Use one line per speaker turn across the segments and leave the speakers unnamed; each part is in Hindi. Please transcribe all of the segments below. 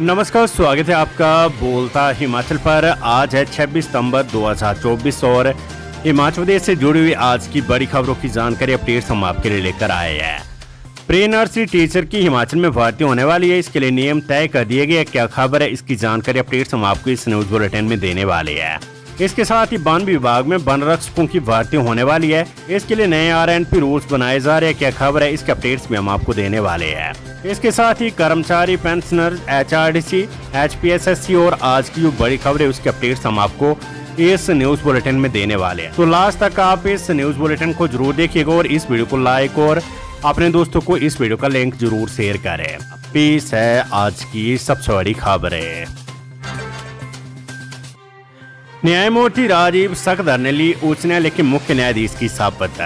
नमस्कार, स्वागत है आपका बोलता हिमाचल पर। आज है 26 सितंबर 2024 और हिमाचल प्रदेश से जुड़ी हुई आज की बड़ी खबरों की जानकारी अपडेट्स हम आपके लिए लेकर आए हैं। प्री नर्सरी टीचर की हिमाचल में भर्ती होने वाली है, इसके लिए नियम तय कर दिए गए। क्या खबर है, इसकी जानकारी अपडेट्स हम आपको इस न्यूज बुलेटिन में देने वाले हैं। इसके साथ ही वन विभाग में वन रक्षकों की भर्ती होने वाली है, इसके लिए नए RNP रूल्स बनाए जा रहे हैं। क्या खबर है, इसके अपडेट्स भी हम आपको देने वाले हैं। इसके साथ ही कर्मचारी पेंशनर HRDC HPSSC और आज की जो बड़ी खबर है उसके अपडेट्स हम आपको इस न्यूज बुलेटिन में देने वाले हैं। तो लास्ट तक आप इस न्यूज बुलेटिन को जरूर देखिएगा और इस वीडियो को लाइक और अपने दोस्तों को इस वीडियो का लिंक जरूर शेयर करें। पेश है आज की सबसे बड़ी खबरें। न्यायमूर्ति राजीव सकदर ने ली उच्च न्यायालय के मुख्य न्यायाधीश की शपथ।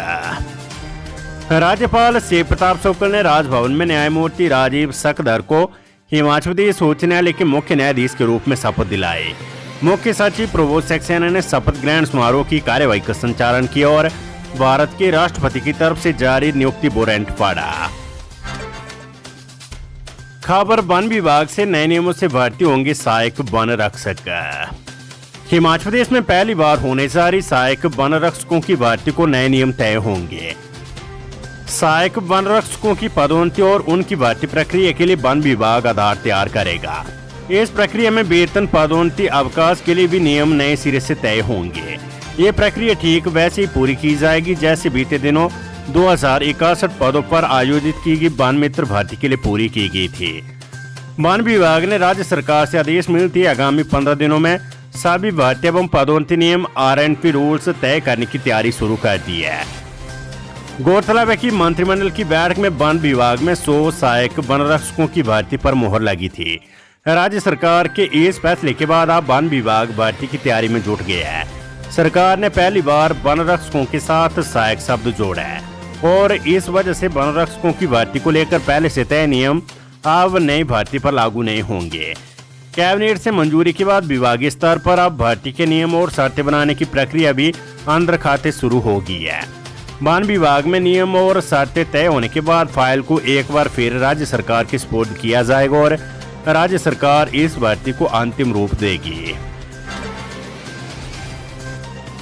राज्यपाल शिव प्रताप शुक्ल ने राजभवन में न्यायमूर्ति राजीव सकदर को हिमाचल प्रदेश उच्च न्यायालय के मुख्य न्यायाधीश के रूप में शपथ दिलाई। मुख्य सचिव प्रबोध सक्सेना ने शपथ ग्रहण समारोह की कार्यवाही का संचालन किया और भारत के राष्ट्रपति की तरफ से जारी नियुक्ति वारंट पढ़ा। खबर वन विभाग से नए नियमों से भर्ती होंगे सहायक वन रक्षक। हिमाचल प्रदेश में पहली बार होने जा रही सहायक वन रक्षकों की भर्ती को नए नियम तय होंगे। सहायक वन रक्षकों की पदोन्नति और उनकी भर्ती प्रक्रिया के लिए वन विभाग आधार तैयार करेगा। इस प्रक्रिया में वेतन, पदोन्नति, अवकाश के लिए भी नियम नए सिरे से तय होंगे। ये प्रक्रिया ठीक वैसे ही पूरी की जाएगी जैसे बीते दिनों 2061 पदों पर आयोजित की गई वन मित्र भर्ती के लिए पूरी की गई थी। वन विभाग ने राज्य सरकार से आदेश मिलते आगामी 15 दिनों में सभी भर्ती एवं पदोन्नति नियम RNP रूल्स तय करने की तैयारी शुरू कर दी है। गौरतलब है कि मंत्रिमंडल की बैठक में वन विभाग में 100 सहायक वन रक्षकों की भर्ती पर मुहर लगी थी। राज्य सरकार के इस फैसले के बाद अब वन विभाग भर्ती की तैयारी में जुट गया है। सरकार ने पहली बार वन रक्षकों के साथ सहायक शब्द जोड़ा है और इस वजह से वन रक्षकों की भर्ती को लेकर पहले से तय नियम अब नई भर्ती पर लागू नहीं होंगे। कैबिनेट से मंजूरी के बाद विभागीय स्तर पर अब भर्ती के नियम और शर्तें बनाने की प्रक्रिया भी अंदर खाते शुरू हो गई है। वन विभाग में नियम और शर्तें तय होने के बाद फाइल को एक बार फिर राज्य सरकार के सुपुर्द किया जाएगा और राज्य सरकार इस भर्ती को अंतिम रूप देगी।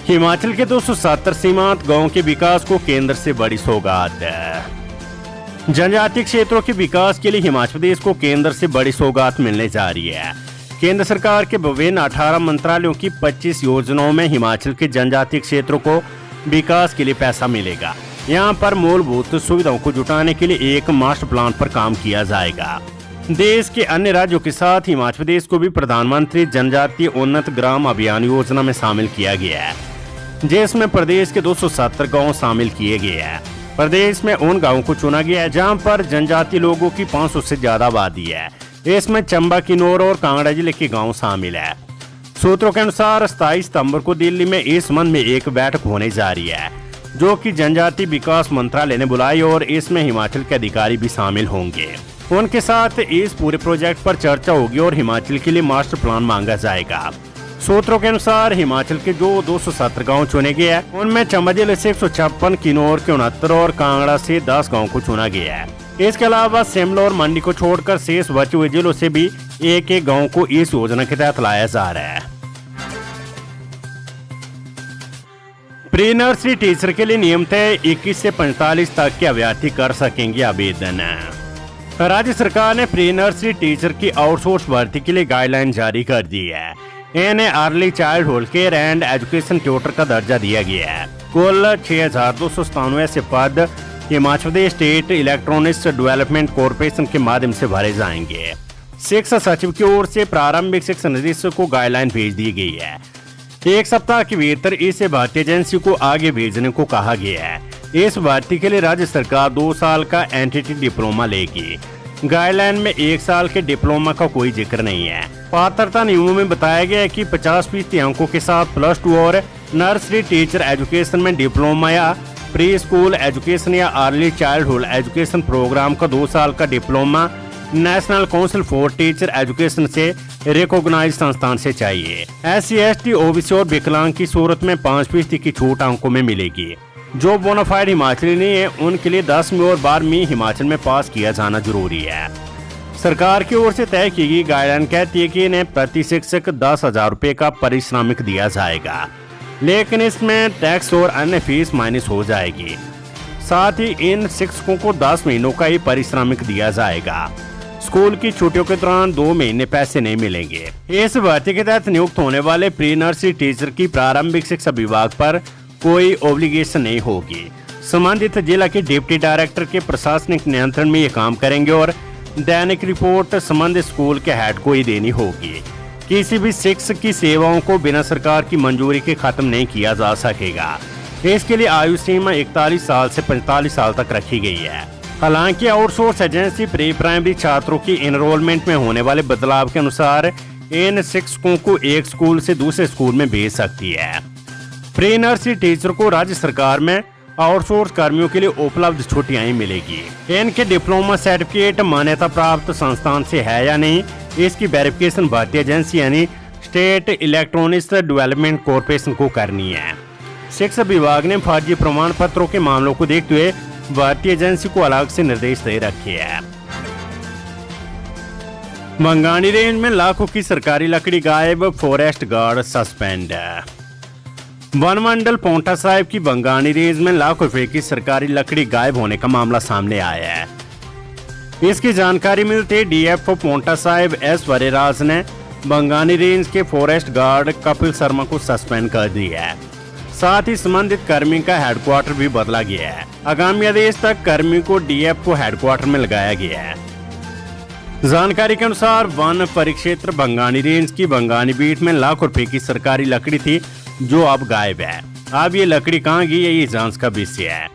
हिमाचल के 270 सीमांत गांवों के विकास को केंद्र से बड़ी सौगात। जनजातीय क्षेत्रों के विकास के लिए हिमाचल प्रदेश को केंद्र से बड़ी सौगात मिलने जा रही है। केंद्र सरकार के विभिन्न 18 मंत्रालयों की 25 योजनाओं में हिमाचल के जनजातीय क्षेत्रों को विकास के लिए पैसा मिलेगा। यहां पर मूलभूत सुविधाओं को जुटाने के लिए एक मास्टर प्लान पर काम किया जाएगा। देश के अन्य राज्यों के साथ हिमाचल प्रदेश को भी प्रधानमंत्री जनजातीय उन्नत ग्राम अभियान योजना में शामिल किया गया है, जिसमें प्रदेश के 270 गाँव शामिल किए गए हैं। प्रदेश में उन गाँवों को चुना गया है जहां पर जनजातीय लोगों की 500 से ज्यादा आबादी है। इसमें चंबा, किन्नौर और कांगड़ा जिले के गाँव शामिल है। सूत्रों के अनुसार 27 सितंबर को दिल्ली में इस संबंध में एक बैठक होने जा रही है, जो कि जनजातीय विकास मंत्रालय ने बुलाई और इसमें हिमाचल के अधिकारी भी शामिल होंगे। उनके साथ इस पूरे प्रोजेक्ट पर चर्चा होगी और हिमाचल के लिए मास्टर प्लान मांगा जाएगा। सूत्रों के अनुसार हिमाचल के जो 270 गाँव चुने गए हैं उनमें चंबा जिले से 156, किन्नौर के 69 और कांगड़ा से 10 गाँव को चुना गया है। इसके अलावा शिमला और मंडी को छोड़कर शेष बचे हुए जिलों से भी एक एक गाँव को इस योजना के तहत लाया जा रहा है। प्री नर्सरी टीचर के लिए नियम तय 21 से 45 तक के अभ्यर्थी कर सकेंगे आवेदन। राज्य सरकार ने प्री नर्सरी टीचर की आउटसोर्स भर्ती के लिए गाइडलाइन जारी कर दी है। इन्हें early childhood care and education tutor का दर्जा दिया गया है। कुल 6297 ऐसे पद Himachal Pradesh state electronics development corporation के माध्यम से भरे जाएंगे। शिक्षा सचिव की ओर से प्रारंभिक शिक्षा निदेशक को गाइडलाइन भेज दी गई है। एक सप्ताह के भीतर इसे भर्ती एजेंसी को आगे भेजने को कहा गया है। इस भर्ती के लिए राज्य सरकार 2 साल का एनटीटी डिप्लोमा लेगी। गाइडलाइन में 1 साल के डिप्लोमा का कोई जिक्र नहीं है। पात्रता नियमों में बताया गया है कि 50% अंकों के साथ +2 और नर्सरी टीचर एजुकेशन में डिप्लोमा या प्री स्कूल एजुकेशन या अर्ली चाइल्डहुड एजुकेशन प्रोग्राम का 2 साल का diploma national council for teacher education से रिकॉग्नाइज संस्थान से चाहिए। SC, ST, OBC और विकलांग की सूरत में 5% की छूट अंकों में मिलेगी। जो बोनाफाइड हिमाचली नहीं है उनके लिए 10वीं और 12वीं हिमाचल में पास किया जाना जरूरी है। सरकार की ओर से तय की गई गाइडलाइन कहती है कि इन्हें प्रति शिक्षक 10,000 रुपये का पारिश्रमिक दिया जाएगा, लेकिन इसमें टैक्स और अन्य फीस माइनस हो जाएगी। साथ ही इन शिक्षकों को 10 महीनों का ही पारिश्रमिक दिया जाएगा। स्कूल की छुट्टियों के दौरान 2 महीने पैसे नहीं मिलेंगे। इस भर्ती के तहत नियुक्त होने वाले प्री नर्सरी टीचर की प्रारंभिक शिक्षा विभाग पर कोई ऑब्लिगेशन नहीं होगी। संबंधित जिला के डिप्टी डायरेक्टर के प्रशासनिक नियंत्रण में ये काम करेंगे और दैनिक रिपोर्ट संबंधित स्कूल के हेड को ही देनी होगी। किसी भी शिक्षक की सेवाओं को बिना सरकार की मंजूरी के खत्म नहीं किया जा सकेगा। इसके लिए आयु सीमा 41 साल से 45 साल तक रखी गई है। हालांकि आउटसोर्स एजेंसी प्री प्राइमरी छात्रों की एनरोलमेंट में होने वाले बदलाव के अनुसार इन शिक्षकों को एक स्कूल से दूसरे स्कूल में भेज सकती है। प्री नर्सरी टीचर को राज्य सरकार में आउटसोर्स कर्मियों के लिए उपलब्ध छुट्टियां ही मिलेगी। इनके डिप्लोमा सर्टिफिकेट मान्यता प्राप्त संस्थान से है या नहीं, इसकी वेरिफिकेशन भर्ती एजेंसी यानी स्टेट इलेक्ट्रॉनिक्स डेवलपमेंट कॉर्पोरेशन को करनी है। शिक्षा विभाग ने फर्जी प्रमाण पत्रों के मामलों को देखते हुए भर्ती एजेंसी को अलग से निर्देश दे रखे हैं। बंगानी रेंज में लाखों की सरकारी लकड़ी गायब, फॉरेस्ट गार्ड सस्पेंड। वन मंडल पोंटा साहिब की बंगानी रेंज में लाखों रुपए की सरकारी लकड़ी गायब होने का मामला सामने आया है। इसकी जानकारी मिलते डीएफओ पोंटा साहिब एस वरेराज ने बंगानी रेंज के फॉरेस्ट गार्ड कपिल शर्मा को सस्पेंड कर दिया है। साथ ही संबंधित कर्मी का हेडक्वार्टर भी बदला गया है। आगामी आदेश तक कर्मी को डीएफओ हेडक्वार्टर में लगाया गया है। जानकारी के अनुसार वन परिक्षेत्र बंगानी रेंज की बंगानी बीट में लाखों रुपए की सरकारी लकड़ी थी जो अब गायब है। अब ये लकड़ी कहाँ गई है, ये जांच का विषय है।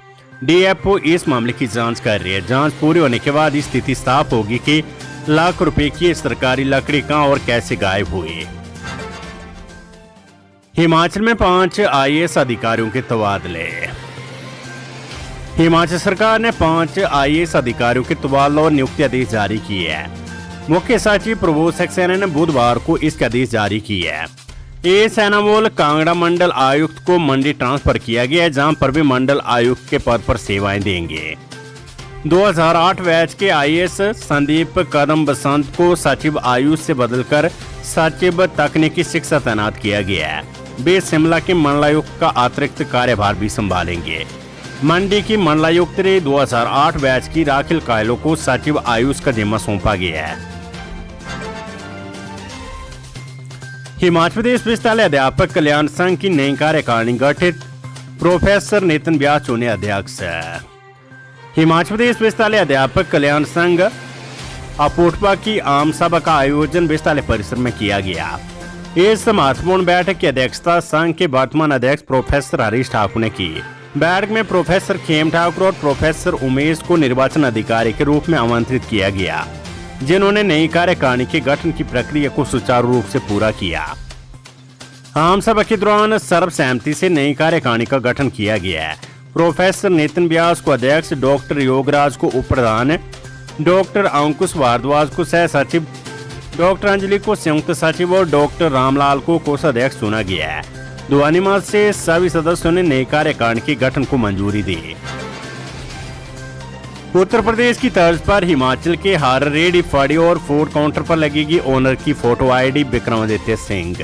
डीएफओ इस मामले की जांच कर रही है। जांच पूरी होने के बाद स्थिति साफ होगी कि लाखों रुपए की सरकारी लकड़ी कहाँ और कैसे गायब हुई। हिमाचल में 5 आईएएस अधिकारियों के तबादले। हिमाचल सरकार ने 5 आईएएस अधिकारियों के तबादला और नियुक्ति आदेश जारी किए हैं। मुख्य सचिव प्रबोध सक्सेना ने बुधवार को इसके आदेश जारी किए हैं। ए सैनामोल कांगड़ा मंडल आयुक्त को मंडी ट्रांसफर किया गया है, जहां पर भी मंडल आयुक्त के पद पर सेवाएं देंगे। 2008 बैच के आईएएस संदीप कदम बसंत को सचिव आयुष से बदलकर सचिव तकनीकी शिक्षा तैनात किया गया है। वे शिमला के मंडलायुक्त का अतिरिक्त कार्यभार भी संभालेंगे। मंडी की मंडलायुक्त ने 2008 बैच की राखिल कायलो को सचिव आयुष का जिम्मा सौंपा गया है। हिमाचल प्रदेश विश्वविद्यालय अध्यापक कल्याण संघ की नई कार्यकारिणी गठित, प्रोफेसर नितिन व्यास चुने अध्यक्ष। हिमाचल प्रदेश विश्वविद्यालय अध्यापक कल्याण संघ अपोटपा की आम सभा का आयोजन विश्वविद्यालय परिसर में किया गया। इस महत्वपूर्ण बैठक की अध्यक्षता संघ के वर्तमान अध्यक्ष प्रोफेसर हरीश ठाकुर ने की। बैठक में प्रोफेसर खेम ठाकुर और प्रोफेसर उमेश को निर्वाचन अधिकारी के रूप में आमंत्रित किया गया, जिन्होंने नई कार्यकारिणी के गठन की प्रक्रिया को सुचारू रूप से पूरा किया। आम सभा के दौरान सर्वसहमति से नई कार्यकारिणी का गठन किया गया है। प्रोफेसर नितिन व्यास को अध्यक्ष, डॉक्टर योगराज को उप प्रधान, डॉक्टर अंकुश भारद्वाज को सह सचिव, डॉक्टर अंजलि को संयुक्त सचिव और डॉक्टर रामलाल को कोषाध्यक्ष चुना गया है। ध्वनिमत से सभी सदस्यों ने नई कार्यकारिणी के गठन को मंजूरी दी। उत्तर प्रदेश की तर्ज पर हिमाचल के हर रेडी फड़ी और फूड काउंटर पर लगेगी ओनर की फोटो आईडी विक्रमादित्य सिंह।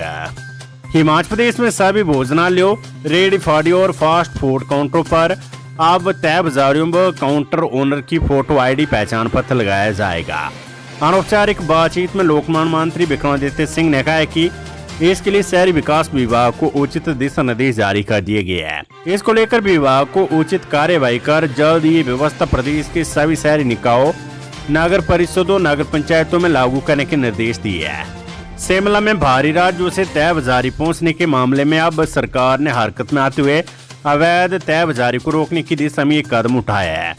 हिमाचल प्रदेश में सभी भोजनालयों, रेडी फड़ी और फास्ट फूड काउंटरों पर अब तय बाजारियों व काउंटर ओनर की फोटो आईडी पहचान पत्र लगाया जाएगा। अनौपचारिक बातचीत में लोकमान्य मंत्री विक्रमादित्य सिंह ने कहा कि इसके लिए शहरी विकास विभाग को उचित दिशा निर्देश जारी कर दिए गए हैं। इसको लेकर विभाग को उचित कार्यवाही कर जल्द ये व्यवस्था प्रदेश के सभी शहरी निकायों, नगर परिषदों, नगर पंचायतों में लागू करने के निर्देश दिए हैं। शिमला में भारी राजस्व से तय बाजारी पहुँचने के मामले में अब सरकार ने हरकत में आते हुए अवैध तय बाजारी को रोकने की दिशा में एक कदम उठाया है।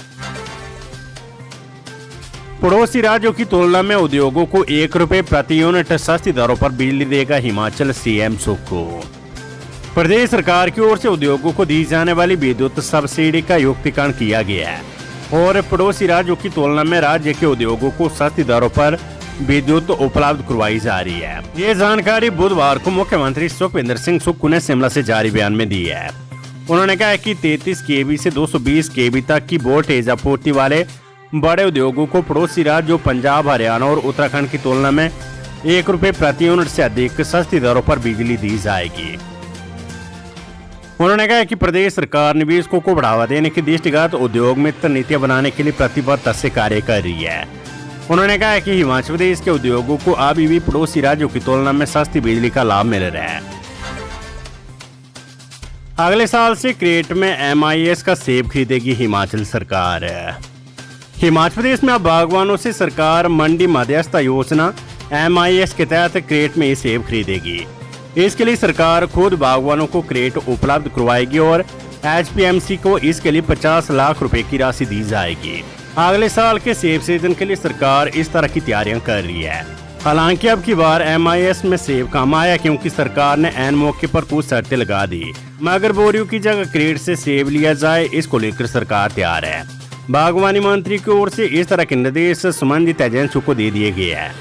पड़ोसी राज्यों की तुलना में उद्योगों को ₹1 प्रति यूनिट सस्ती दरों पर बिजली देगा हिमाचल सीएम सुक्खू। प्रदेश सरकार की ओर से उद्योगों को दी जाने वाली विद्युत सब्सिडी का युक्तिकरण किया गया है और पड़ोसी राज्यों की तुलना में राज्य के उद्योगों को सस्ती दरों पर विद्युत उपलब्ध करवाई जा रही है। ये जानकारी बुधवार को मुख्यमंत्री सुखविंदर सिंह सुक्खू ने शिमला से जारी बयान में दी है। उन्होंने कहा कि 33 kV से 220 kV तक की वोल्टेज आपूर्ति वाले बड़े उद्योगों को पड़ोसी राज्यों पंजाब, हरियाणा और उत्तराखंड की तुलना में ₹1 प्रति यूनिट से अधिक सस्ती दरों पर बिजली दी जाएगी। उन्होंने कहा कि प्रदेश सरकार निवेशकों को बढ़ावा देने की दृष्टिगत उद्योग मित्र नीतियां बनाने के लिए प्रतिबद्धता से कार्य कर रही है। उन्होंने कहा कि हिमाचल प्रदेश के उद्योगों को अभी भी पड़ोसी राज्यों की तुलना में सस्ती बिजली का लाभ मिल रहा है। अगले साल से क्रेट में MIS का सेब खरीदेगी हिमाचल सरकार। हिमाचल प्रदेश में अब बागवानों से सरकार मंडी मध्यस्थता योजना MIS के तहत क्रेट में सेब खरीदेगी। इसके लिए सरकार खुद बागवानों को क्रेट उपलब्ध करवाएगी और HPMC को इसके लिए 50 लाख रुपए की राशि दी जाएगी। अगले साल के सेब सीजन के लिए सरकार इस तरह की तैयारियां कर रही है। हालांकि अब की बार MIS में सेब कम आया क्योंकि सरकार ने ऐन मौके पर कुछ शर्तें लगा दी, मगर बोरियों की जगह क्रेट से सेब लिया जाए, इसको लेकर सरकार तैयार है। बागवानी मंत्री की ओर से इस तरह के निर्देश संबंधित एजेंसियों को दे दिए गए हैं।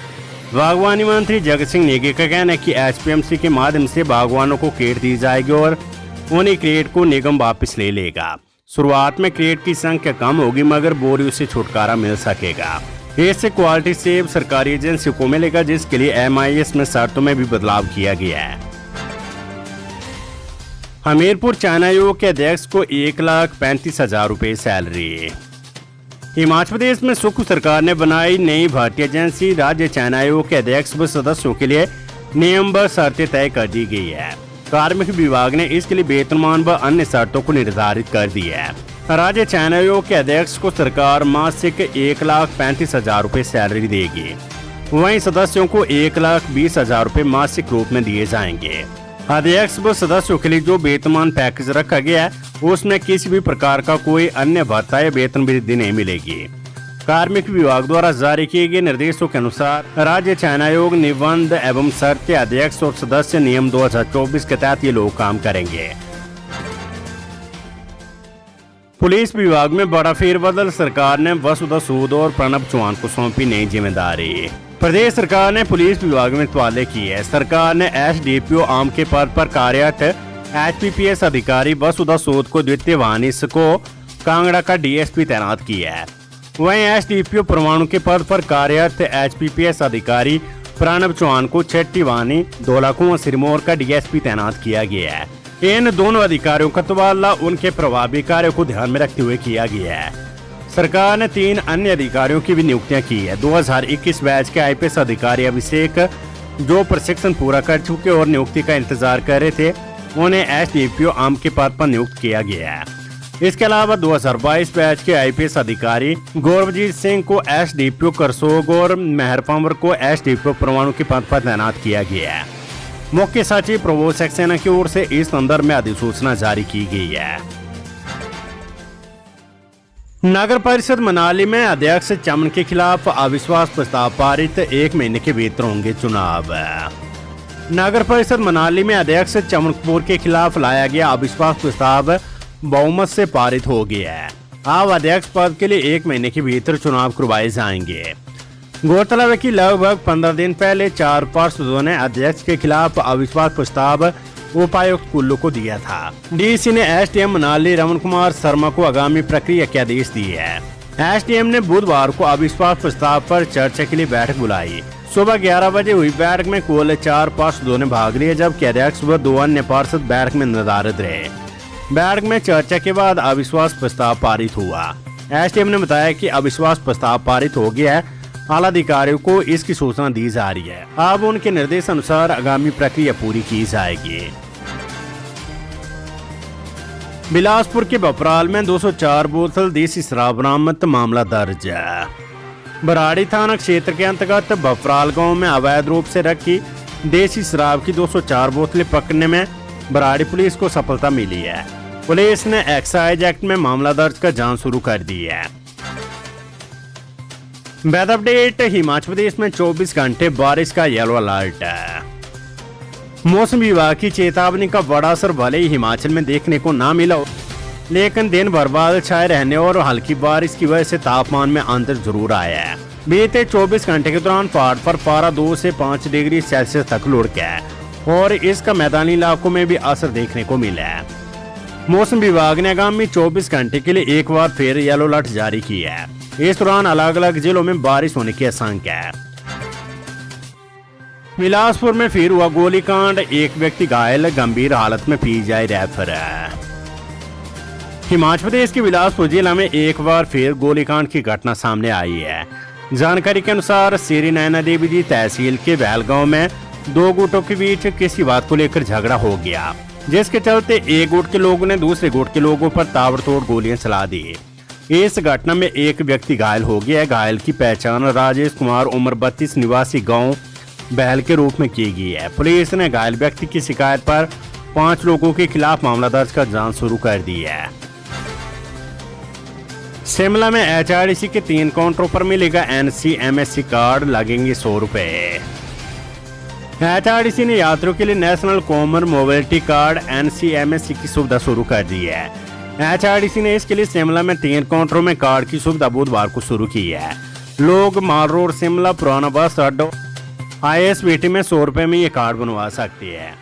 बागवानी मंत्री जगत सिंह नेगी का कहना है कि HPMC के माध्यम से बागवानों को क्रेट दी जाएगी और उन्हीं क्रेट को निगम वापस ले लेगा। शुरुआत में क्रेट की संख्या कम होगी, मगर बोरियों से छुटकारा मिल सकेगा। इससे क्वालिटी सेब सरकारी एजेंसियों को मिलेगा, जिसके लिए MIS में शर्तों में भी बदलाव किया गया है। हमीरपुर चयन आयोग के अध्यक्ष को 1,35,000 रुपए सैलरी। हिमाचल प्रदेश में सुख सरकार ने बनाई नई भर्ती एजेंसी राज्य चयन आयोग के अध्यक्ष व सदस्यों के लिए नियम व शर्तें तय कर दी गई है। कार्मिक विभाग ने इसके लिए वेतनमान व अन्य शर्तों को निर्धारित कर दी है। राज्य चयन आयोग के अध्यक्ष को सरकार मासिक 1,35,000 रुपए सैलरी देगी। वहीं सदस्यों को 1,20,000 रुपए मासिक रूप में दिए जाएंगे। अध्यक्ष व सदस्यों के लिए जो वेतनमान पैकेज रखा गया है उसमें किसी भी प्रकार का कोई अन्य भत्ता या वेतन वृद्धि नहीं मिलेगी। कार्मिक विभाग द्वारा जारी किए गए निर्देशों के अनुसार राज्य चयन आयोग निबंध एवं शर्तें अध्यक्ष और सदस्य नियम 2024 के तहत ये लोग काम करेंगे। पुलिस विभाग में बड़ा फेरबदल, सरकार ने वसुधा सूद और प्रणब चौहान को सौंपी नई जिम्मेदारी। प्रदेश सरकार ने पुलिस विभाग में तबादले किए है। सरकार ने SDPO आम के पद पर कार्यरत HPPS अधिकारी वसुधा सूद को द्वितीय वाहनिस को कांगड़ा का DSP तैनात किया है। वहीं SDPO परवाणु के पद पर कार्यरत HPPS अधिकारी प्रणब चौहान को छठी वाहिनी धौलाकुआं सिरमौर का DSP तैनात किया गया है। इन दोनों अधिकारियों का तबादला उनके प्रभावी कार्य को ध्यान में रखते हुए किया गया है। सरकार ने 3 अन्य अधिकारियों की भी नियुक्तियां की है। 2021 बैच के IPS अधिकारी अभिषेक, जो प्रशिक्षण पूरा कर चुके और नियुक्ति का इंतजार कर रहे थे, उन्हें SDPO आम के पद पर नियुक्त किया गया है। इसके अलावा 2022 बैच के IPS अधिकारी गौरवजीत सिंह को SDPO करसोग और मेहर पंवर को SDPO परवाणु के पद पर तैनात किया गया है। मुख्य सचिव प्रबोध सक्सेना की ओर से इस संदर्भ में अधिसूचना जारी की गई है। नगर परिषद मनाली में अध्यक्ष चमन के खिलाफ अविश्वास प्रस्ताव पारित, 1 महीने के भीतर होंगे चुनाव। नगर परिषद मनाली में अध्यक्ष चमन कपूर के खिलाफ लाया गया अविश्वास प्रस्ताव बहुमत से पारित हो गया है। अब अध्यक्ष पद के लिए 1 महीने के भीतर चुनाव करवाए जाएंगे। गौरतलब है कि लगभग 15 दिन पहले 4 पार्षदों ने अध्यक्ष के खिलाफ अविश्वास प्रस्ताव उपायुक्त कुल्लू को दिया था। DC ने SDM मनाली रमन कुमार शर्मा को आगामी प्रक्रिया के आदेश दिए हैं। SDM ने बुधवार को अविश्वास प्रस्ताव पर चर्चा के लिए बैठक बुलाई। सुबह 11 बजे हुई बैठक में कुल 4 पार्षदों ने भाग लिया, जबकि अध्यक्ष व 2 अन्य पार्षद बैठक में निर्धारित रहे। बैठक में चर्चा के बाद अविश्वास प्रस्ताव पारित हुआ। SDM ने बताया कि अविश्वास प्रस्ताव पारित हो गया है। आला अधिकारियों को इसकी सूचना दी जा रही है। अब उनके निर्देश अनुसार आगामी प्रक्रिया पूरी की जाएगी। बिलासपुर के बपराल में 204 बोतल देसी शराब बरामद, मामला दर्ज है। बराड़ी थाना क्षेत्र के अंतर्गत बपराल गांव में अवैध रूप से रखी देसी शराब की 204 बोतलें पकड़ने में बराड़ी पुलिस को सफलता मिली है। पुलिस ने एक्साइज एक्ट में मामला दर्ज कर जांच शुरू कर दी है। वेदर अपडेट, हिमाचल प्रदेश में 24 घंटे बारिश का येलो अलर्ट है। मौसम विभाग की चेतावनी का बड़ा असर भले ही हिमाचल में देखने को ना मिला, लेकिन दिन भर बादल छाए रहने और हल्की बारिश की वजह से तापमान में अंतर जरूर आया है। बीते 24 घंटे के दौरान पहाड़ पर पारा 2 से 5 डिग्री सेल्सियस तक लुढ़क गया है और इसका मैदानी इलाकों में भी असर देखने को मिला है। मौसम विभाग ने आगामी 24 घंटे के लिए एक बार फिर येलो अलर्ट जारी किया है। इस दौरान अलग अलग जिलों में बारिश होने की आशंका है। बिलासपुर में फिर हुआ गोलीकांड, एक व्यक्ति घायल, गंभीर हालत में पीजीआई रेफर है। हिमाचल प्रदेश के बिलासपुर जिला में एक बार फिर गोलीकांड की घटना सामने आई है। जानकारी के अनुसार श्री नैना देवी जी तहसील के बैलगांव में दो गुटों के बीच किसी बात को लेकर झगड़ा हो गया, जिसके चलते एक गुट के लोगों ने दूसरे गुट के लोगों पर ताबड़तोड़ गोलियां चला दी। इस घटना में एक व्यक्ति घायल हो गया। घायल की पहचान राजेश कुमार उम्र 32 निवासी गांव बहल के रूप में की गई है। पुलिस ने घायल व्यक्ति की शिकायत पर 5 लोगों के खिलाफ मामला दर्ज कर जांच शुरू कर दी है। शिमला में HRDC के 3 काउंटरों पर मिलेगा NCMSC कार्ड, लगेंगे 100 रुपए। HRDC ने यात्रियों के लिए national common mobility card NCMSC की सुविधा शुरू कर दी है। HRDC ने इसके लिए शिमला में 3 काउंटरों में कार्ड की सुविधा बुधवार को शुरू की है। लोग माल रोड शिमला पुराना बस अड्डा ISBT में 100 रुपए में ये कार्ड बनवा सकते हैं।